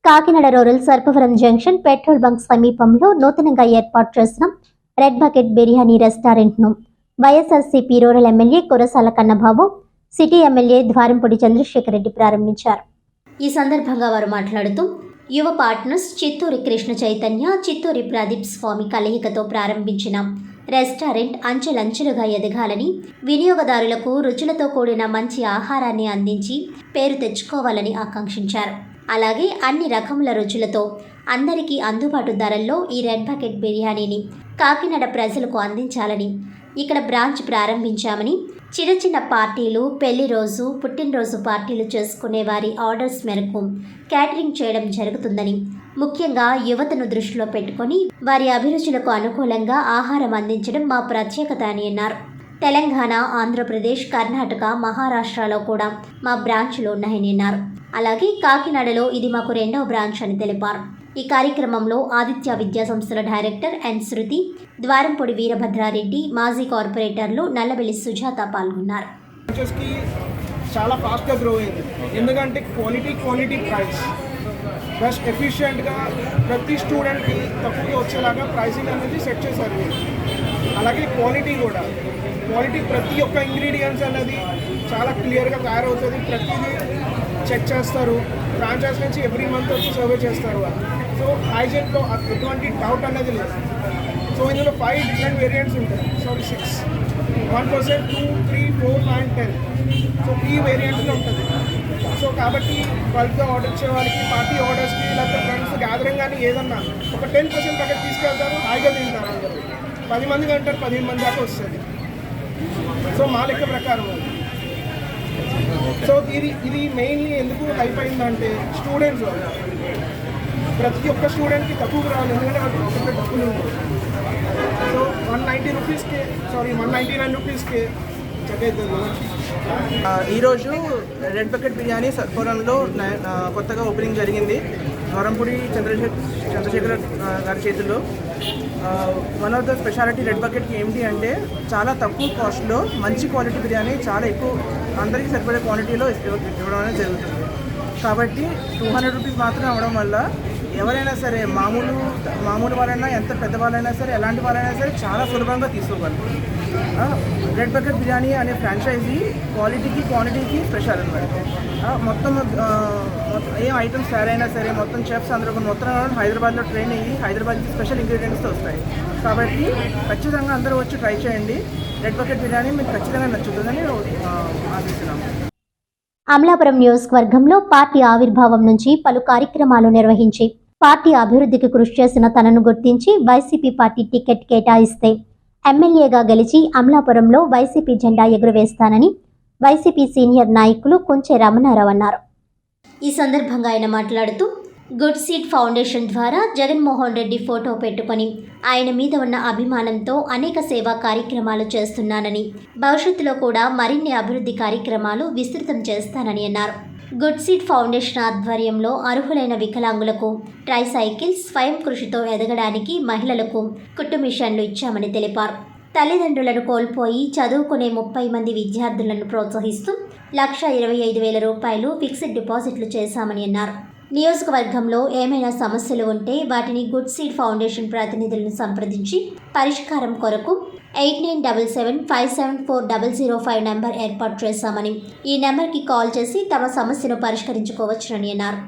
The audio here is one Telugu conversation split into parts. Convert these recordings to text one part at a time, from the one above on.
Kakinada rural Sarpavaram junction petrol bunk సమీపంలో నూతనంగా ఏర్పాటు చేసిన రెడ్ బకెట్ బిర్యానీ రెస్టారెంట్ను YSRCP rural MLA Kurasala Kannababu, city MLA Dwarampudi Chandrasekhar Reddy ప్రారంభించారు. ఈ సందర్భంగా వారు మాట్లాడుతూ యువ పార్ట్నర్స్ చిత్తూరి కృష్ణ చైతన్య, చిత్తూరి ప్రదీప్ స్వామి కలయికతో ప్రారంభించిన రెస్టారెంట్ అంచెలంచెలుగా ఎదగాలని, వినియోగదారులకు రుచులతో కూడిన మంచి ఆహారాన్ని అందించి పేరు తెచ్చుకోవాలని ఆకాంక్షించారు. అలాగే అన్ని రకముల రుచులతో అందరికీ అందుబాటు ధరల్లో ఈ రెడ్ బకెట్ బిర్యానీని కాకినాడ ప్రజలకు అందించాలని ఇక్కడ బ్రాంచ్ ప్రారంభించామని, చిన్న చిన్న పార్టీలు, పెళ్లి రోజు, పుట్టినరోజు పార్టీలు చేసుకునే వారి ఆర్డర్స్ మేరకు క్యాటరింగ్ చేయడం జరుగుతుందని, ముఖ్యంగా యువతను దృష్టిలో పెట్టుకొని వారి అభిరుచులకు అనుకూలంగా ఆహారం అందించడం మా ప్రత్యేకత అని అన్నారు. తెలంగాణ, ఆంధ్రప్రదేశ్, కర్ణాటక, మహారాష్ట్రలో కూడా మా బ్రాంచ్లు ఉన్నాయని అన్నారు. అలాగే కాకినాడలో ఇది మాకు 2వ బ్రాంచ్ అని తెలిపారు. ఈ కార్యక్రమంలో ఆదిత్య విద్యా సంస్థల డైరెక్టర్ ఎన్ శృతి, ద్వారంపూడి వీరభద్రారెడ్డి, మాజీ కార్పొరేటర్లు నల్లబెల్లి సుజాత పాల్గొన్నారు. చాలా ఫాస్ట్గా గ్రో అయింది. ఎందుకంటే క్వాలిటీ ప్రైస్ ప్లస్ ఎఫిషియెంట్గా ప్రతి స్టూడెంట్కి తక్కువగా వచ్చేలాగా ప్రైసింగ్ అనేది సెట్ చేశారు. అలాగే క్వాలిటీ ప్రతి ఒక్క ఇంగ్రీడియంట్స్ అనేది చాలా క్లియర్గా తయారవుతుంది. ప్రతిదీ చెక్ చేస్తారు. ఫ్రాంచైజ్ నుంచి ఎవ్రీ మంత్ వచ్చి సర్వే చేస్తారు. సో హైజీన్లో ఎటువంటి డౌట్ అనేది లేదు. సో ఇందులో 5 డిఫరెంట్ వేరియంట్స్ ఉంటాయి. 6, 1%, 2, 3, 4, 9, 10. సో ఈ వేరియంట్స్లో ఉంటుంది. సో కాబట్టి బల్క్గా ఆర్డర్ ఇచ్చే వాళ్ళకి, పార్టీ ఆర్డర్స్కి, లేకపోతే ఫ్రెండ్స్ గ్యాదరింగ్ కానీ ఏదన్నా ఒక 10% ప్యాకెట్ తీసుకెళ్తారు, హాయిగా తింటారు. అందరూ 10 మంది కంటారు, 15 మంది దాకా వస్తుంది. సో మా లెక్క ప్రకారం సో ఇది మెయిన్లీ ఎందుకు హైప్ అయిందంటే స్టూడెంట్స్, ప్రతి ఒక్క స్టూడెంట్కి తక్కువకు రావాలి. ఎందుకంటే వాళ్ళకి డబ్బులు ఉంటాయి. సో 199 రూపీస్కి చెక్ అవుతుంది. ఈరోజు రెడ్ బకెట్ బిర్యానీ సర్పవరంలో కొత్తగా ఓపెనింగ్ జరిగింది. ద్వారంపూడి చంద్రశేఖర్ గారి చేతుల్లో. One of the speciality red బకెట్కి ఏమిటి అంటే చాలా తక్కువ కాస్ట్లో మంచి క్వాలిటీ బిర్యానీ చాలా ఎక్కువ అందరికీ సరిపడే క్వాంటిటీలో ఇవ్వడం అనేది జరుగుతుంది. కాబట్టి 200 రూపీస్ మాత్రం అవ్వడం వల్ల ఎవరైనా సరే, మామూలు వాళ్ళైనా, ఎంత పెద్దవాళ్ళైనా సరే, ఎలాంటి వాళ్ళైనా సరే చాలా సులభంగా తీసుకోగలరు. రెడ్ బకెట్ బిర్యానీ అనే ఫ్రాంచైజీ క్వాలిటీకి, క్వాంటిటీకి స్పెషల్ అనమాట. మొత్తం ఏ ఐటమ్స్ తయారైనా సరే మొత్తం చెఫ్స్ అందరూ మొత్తం హైదరాబాద్లో ట్రైన్ అయ్యి హైదరాబాద్కి స్పెషల్ ఇంగ్రీడియంట్స్తో వస్తాయి. కాబట్టి ఖచ్చితంగా అందరూ వచ్చి ట్రై చేయండి. రెడ్ బకెట్ బిర్యానీ మీకు ఖచ్చితంగా నచ్చుతుందని ఆశిస్తున్నాము. అమలాపురం నియోజకవర్గంలో పార్టీ ఆవిర్భావం నుంచి పలు కార్యక్రమాలు నిర్వహించి పార్టీ అభివృద్ధికి కృషి చేసిన తనను గుర్తించి వైసీపీ పార్టీ టికెట్ కేటాయిస్తే ఎమ్మెల్యేగా గెలిచి అమలాపురంలో వైసీపీ జెండా ఎగురవేస్తానని వైసీపీ సీనియర్ నాయకులు కుంచె రమణారావు అన్నారు. ఈ సందర్భంగా ఆయన మాట్లాడుతూ గుడ్ సీడ్ ఫౌండేషన్ ద్వారా జగన్మోహన్ రెడ్డి ఫోటో పెట్టుకొని ఆయన మీద ఉన్న అభిమానంతో అనేక సేవా కార్యక్రమాలు చేస్తున్నానని, భవిష్యత్తులో కూడా మరిన్ని అభివృద్ధి కార్యక్రమాలు విస్తృతం చేస్తానని అన్నారు. గుడ్ సీడ్ ఫౌండేషన్ ఆధ్వర్యంలో అర్హులైన వికలాంగులకు ట్రైసైకిల్స్, స్వయం కృషితో ఎదగడానికి మహిళలకు కుట్టు మిషన్లు ఇచ్చామని తెలిపారు. తల్లిదండ్రులను కోల్పోయి చదువుకునే 30 మంది విద్యార్థులను ప్రోత్సహిస్తూ 1,25,000 రూపాయలు ఫిక్స్డ్ డిపాజిట్లు చేశామని అన్నారు. నియోజకవర్గంలో ఏమైనా సమస్యలు ఉంటే వాటిని గుడ్ సీడ్ ఫౌండేషన్ ప్రతినిధులను సంప్రదించి పరిష్కారం కొరకు 8977574005 నెంబర్ ఏర్పాటు చేశామని, ఈ నెంబర్కి కాల్ చేసి తమ సమస్యను పరిష్కరించుకోవచ్చునని అన్నారు.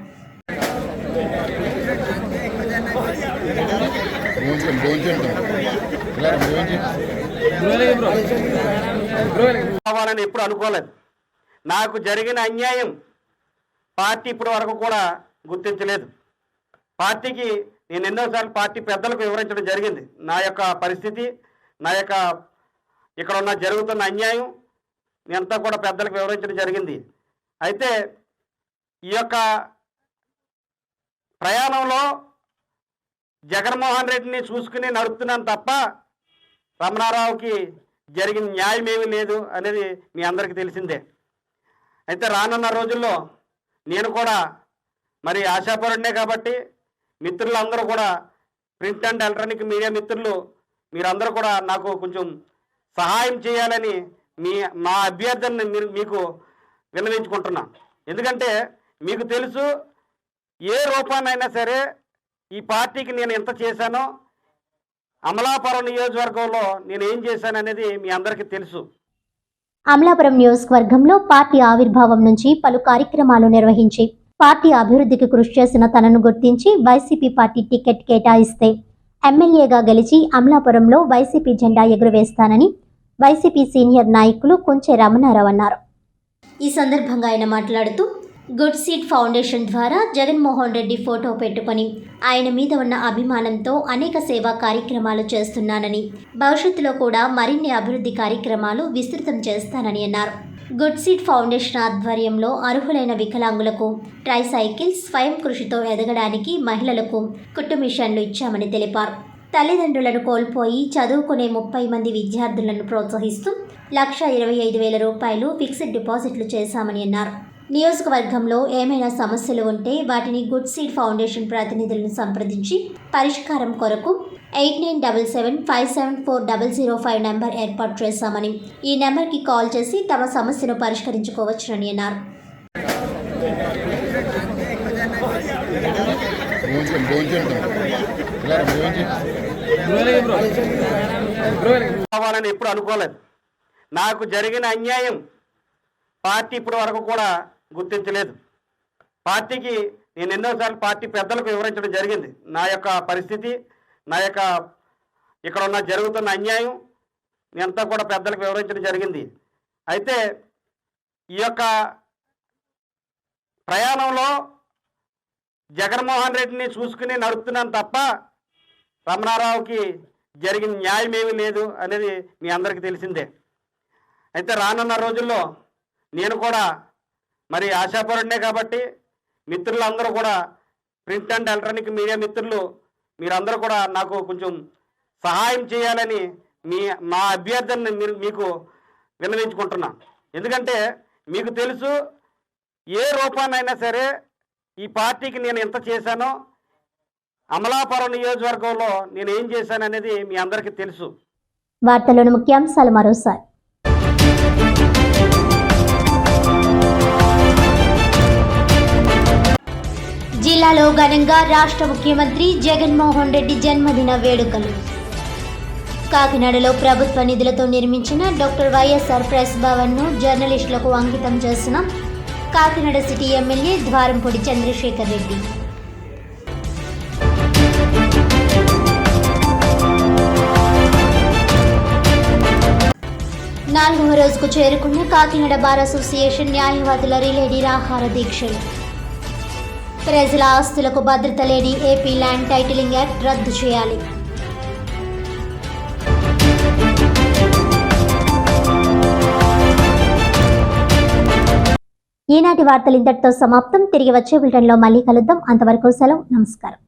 కావాలని ఎప్పుడు అనుకోలేదు. నాకు జరిగిన అన్యాయం పార్టీ ఇప్పటి వరకు కూడా గుర్తించలేదు. పార్టీకి నేను ఎన్నోసార్లు పార్టీ పెద్దలకు వివరించడం జరిగింది. నా యొక్క పరిస్థితి, నా యొక్క ఇక్కడ ఉన్న జరుగుతున్న అన్యాయం నేనంతా కూడా పెద్దలకు వివరించడం జరిగింది. అయితే ఈ యొక్క ప్రయాణంలో జగన్మోహన్ రెడ్డిని చూసుకుని నడుపుతున్నాను తప్ప రమణారావుకి జరిగిన న్యాయం ఏమీ లేదు అనేది మీ అందరికీ తెలిసిందే. అయితే రానున్న రోజుల్లో నేను కూడా మరి ఆశాపరుడినే కాబట్టి మిత్రులందరూ కూడా ప్రింట్ అండ్ ఎలక్ట్రానిక్ మీడియా మిత్రులు మీరందరూ కూడా నాకు కొంచెం సహాయం చేయాలని మా అభ్యర్థనని మీకు విన్నవించుకుంటున్నాను. ఎందుకంటే మీకు తెలుసు ఏ రూపానైనా సరే ఈ పార్టీకి నేను ఎంత చేశానో, అమలాపురం నియోజకవర్గంలో నేను ఏం చేశాననేది మీ అందరికీ తెలుసు. అమలాపురం నియోజకవర్గంలో పార్టీ ఆవిర్భావం నుంచి పలు కార్యక్రమాలు నిర్వహించి పార్టీ అభివృద్ధికి కృషి చేసిన తనను గుర్తించి వైసీపీ పార్టీ టికెట్ కేటాయిస్తే ఎమ్మెల్యేగా గెలిచి అమలాపురంలో వైసీపీ జెండా ఎగురవేస్తానని వైసీపీ సీనియర్ నాయకులు కుంచె రమణారావు అన్నారు. ఈ సందర్భంగా ఆయన మాట్లాడుతూ గుడ్ సీడ్ ఫౌండేషన్ ద్వారా జగన్మోహన్ రెడ్డి ఫోటో పెట్టుకొని ఆయన మీద ఉన్న అభిమానంతో అనేక సేవా కార్యక్రమాలు చేస్తున్నానని, భవిష్యత్తులో కూడా మరిన్ని అభివృద్ధి కార్యక్రమాలు విస్తృతం చేస్తానని అన్నారు. గుడ్ సీడ్ ఫౌండేషన్ ఆధ్వర్యంలో అర్హులైన వికలాంగులకు ట్రైసైకిల్స్, స్వయం కృషితో ఎదగడానికి మహిళలకు కుట్టు మిషన్లు ఇచ్చామని తెలిపారు. తల్లిదండ్రులను కోల్పోయి చదువుకునే 30 మంది విద్యార్థులను ప్రోత్సహిస్తూ 1,25,000 రూపాయలు ఫిక్స్డ్ డిపాజిట్లు చేశామని అన్నారు. నియోజకవర్గంలో ఏమైనా సమస్యలు ఉంటే వాటిని గుడ్ సీడ్ ఫౌండేషన్ ప్రతినిధులను సంప్రదించి పరిష్కారం కొరకు 8977574005 నెంబర్ ఏర్పాటు చేశామని, ఈ నెంబర్కి కాల్ చేసి తమ సమస్యను పరిష్కరించుకోవచ్చునని అన్నారు. కావాలని ఎప్పుడు అనుకోలేదు. నాకు జరిగిన అన్యాయం పార్టీ ఇప్పటి వరకు కూడా గుర్తించలేదు. పార్టీకి నేను ఎన్నోసార్లు పార్టీ పెద్దలకు వివరించడం జరిగింది. నా యొక్క పరిస్థితి, నా యొక్క ఇక్కడ ఉన్న జరుగుతున్న అన్యాయం అంతా కూడా పెద్దలకు వివరించడం జరిగింది. అయితే ఈ యొక్క ప్రయాణంలో జగన్మోహన్ రెడ్డిని చూసుకుని నడుపుతున్నాను తప్ప రమణారావుకి జరిగిన న్యాయం ఏమీ లేదు అనేది మీ అందరికీ తెలిసిందే. అయితే రానున్న రోజుల్లో నేను కూడా మరి ఆశాపరుడినే కాబట్టి మిత్రులందరూ కూడా ప్రింట్ అండ్ ఎలక్ట్రానిక్ మీడియా మిత్రులు మీరందరూ కూడా నాకు కొంచెం సహాయం చేయాలని మా అభ్యర్థనని మీకు విన్నవించుకుంటున్నా. ఎందుకంటే మీకు తెలుసు, ఏ రూపానైనా సరే ఈ పార్టీకి నేను ఎంత చేశానో, అమలాపురం నియోజకవర్గంలో నేను ఏం చేశాననేది మీ అందరికీ తెలుసు. వార్తలోని ముఖ్యాంశాలు మరోసారి. జిల్లాలో ఘనంగా రాష్ట్ర ముఖ్యమంత్రి జగన్మోహన్ రెడ్డి జన్మదిన వేడుకలు. కాకినాడలో ప్రభుత్వ నిధులతో నిర్మించిన డాక్టర్ వైఎస్ఆర్ ప్రెస్ భవన్ను జర్నలిస్టులకు అంకితం చేసిన కాకినాడ సిటీ ఎమ్మెల్యే ద్వారంపూడి చంద్రశేఖర్ రెడ్డి. నాలుగవ రోజుకు చేరుకున్న కాకినాడ బార్ అసోసియేషన్ న్యాయవాదుల రిలే నిరాహార దీక్షలు. ప్రజల ఆస్తులకు భద్రత లేని ఏపీ ల్యాండ్ టైటిలింగ్ యాక్ట్ రద్దు చేయాలి. ఈనాటి వార్తలు ఇంతటితో సమాప్తం. తిరిగి వచ్చే బులెటిన్లో మళ్ళీ కలుద్దాం. అంతవరకు సెలవు. నమస్కారం.